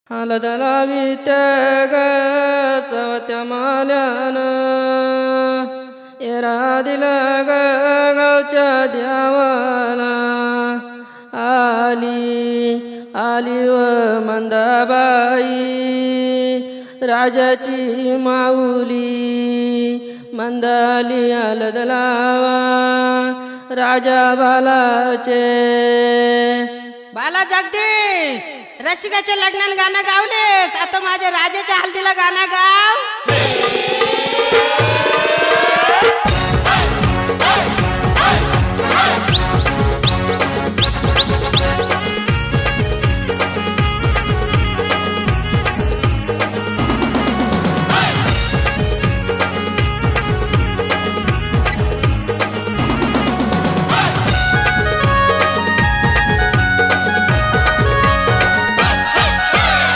हलद लावित्या ग सवत्या माल्यानं येरा दिला ग गावच्या देवाला आली व मंदाबाई राजाची माऊली मंदाली हलद लावा राजा बालाचे बाला जगदीश रसिकाच्या लग्नाला गाणं गावलेस आता माझ्या राजाच्या हल्दीला गाणं गाव